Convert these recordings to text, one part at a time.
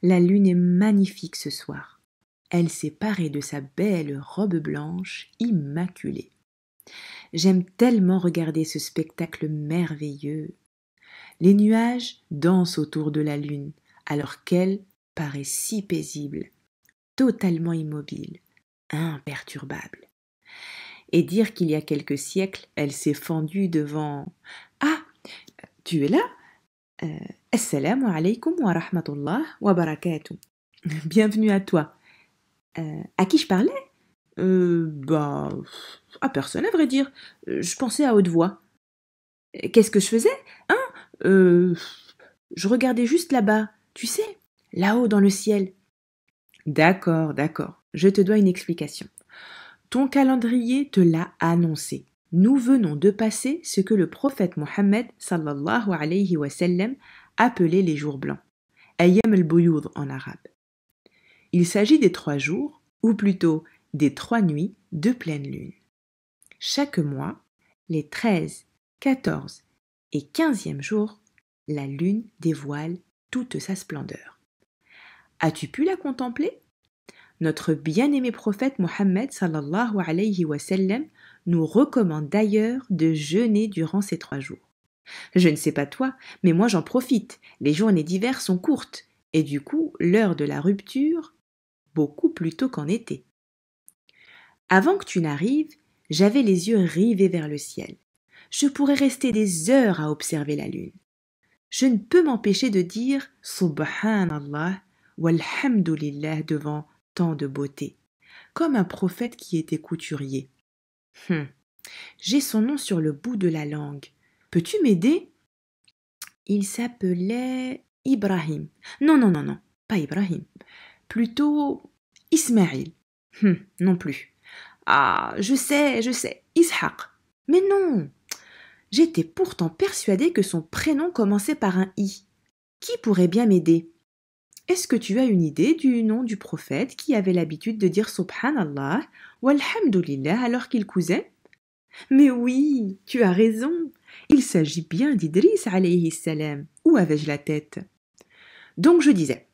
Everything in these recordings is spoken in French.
La lune est magnifique ce soir. Elle s'est parée de sa belle robe blanche immaculée. J'aime tellement regarder ce spectacle merveilleux. Les nuages dansent autour de la lune, alors qu'elle paraît si paisible, totalement immobile, imperturbable. Et dire qu'il y a quelques siècles, elle s'est fendue devant... Ah, tu es là? Assalamu alaikum wa rahmatullah wa barakatuh. Bienvenue à toi. À qui je parlais? À personne à vrai dire. Je pensais à haute voix. Qu'est-ce que je faisais? Je regardais juste là-bas, tu sais, là-haut dans le ciel. D'accord, je te dois une explication. Ton calendrier te l'a annoncé. Nous venons de passer ce que le prophète Mohammed sallallahu alayhi wa sallam appelait les jours blancs, Ayyam al-Buyud en arabe. Il s'agit des 3 jours, ou plutôt des 3 nuits de pleine lune. Chaque mois, les 13, 14 et 15e jours, la lune dévoile toute sa splendeur. As-tu pu la contempler? Notre bien-aimé prophète Mohammed sallallahu alayhi wa sallam nous recommande d'ailleurs de jeûner durant ces 3 jours. Je ne sais pas toi, mais moi j'en profite. Les journées d'hiver sont courtes et du coup l'heure de la rupture beaucoup plus tôt qu'en été. Avant que tu n'arrives, j'avais les yeux rivés vers le ciel. Je pourrais rester des heures à observer la lune. Je ne peux m'empêcher de dire Subhanallah walhamdulillah devant tant de beauté, comme un prophète qui était couturier. J'ai son nom sur le bout de la langue. Peux-tu m'aider? Il s'appelait Ibrahim. Non, pas Ibrahim. Plutôt Ismaïl. Non plus. Ah, je sais, Ishaq. Mais non, j'étais pourtant persuadée que son prénom commençait par un I. Qui pourrait bien m'aider? Est-ce que tu as une idée du nom du prophète qui avait l'habitude de dire Subhanallah ou Alhamdulillah alors qu'il cousait? Mais oui, tu as raison. Il s'agit bien d'Idriss alayhi salam. Où avais-je la tête? Donc je disais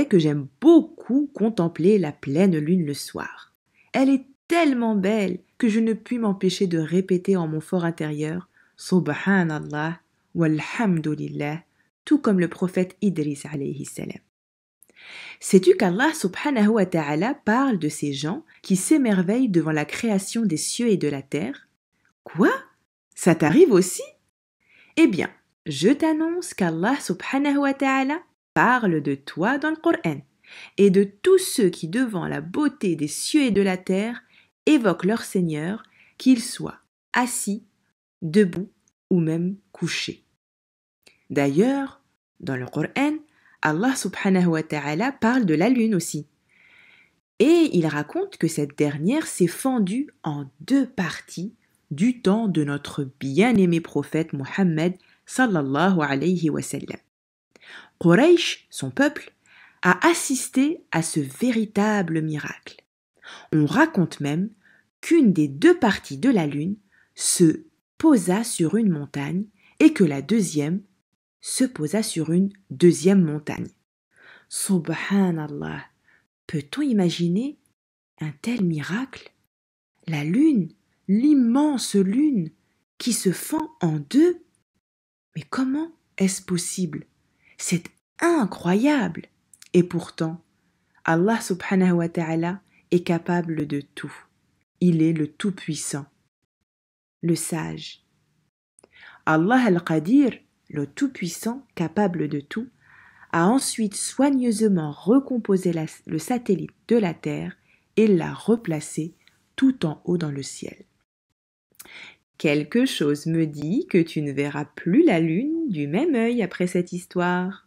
que j'aime beaucoup contempler la pleine lune le soir. Elle est tellement belle que je ne puis m'empêcher de répéter en mon fort intérieur Subhanallah walhamdulillah, tout comme le prophète Idriss alayhi salam. Sais-tu qu'Allah subhanahu wa ta'ala parle de ces gens qui s'émerveillent devant la création des cieux et de la terre? Quoi? Ça t'arrive aussi? Eh bien, je t'annonce qu'Allah subhanahu wa ta'ala parle de toi dans le Coran et de tous ceux qui, devant la beauté des cieux et de la terre, évoquent leur Seigneur, qu'ils soient assis, debout ou même couchés. D'ailleurs, dans le Coran, Allah subhanahu wa ta'ala parle de la lune aussi. Et il raconte que cette dernière s'est fendue en 2 parties du temps de notre bien-aimé prophète Mohammed sallallahu alayhi wa sallam. Quraysh, son peuple, a assisté à ce véritable miracle. On raconte même qu'une des 2 parties de la lune se posa sur une montagne et que la deuxième se posa sur une 2e montagne. Subhanallah, peut-on imaginer un tel miracle? La lune, l'immense lune, qui se fend en 2? Mais comment est-ce possible? C'est incroyable! Et pourtant, Allah subhanahu wa ta'ala est capable de tout. Il est le Tout-Puissant, le Sage. Allah al-Qadir, le Tout-Puissant, capable de tout, a ensuite soigneusement recomposé le satellite de la Terre et l'a replacé tout en haut dans le ciel. Quelque chose me dit que tu ne verras plus la lune du même œil après cette histoire.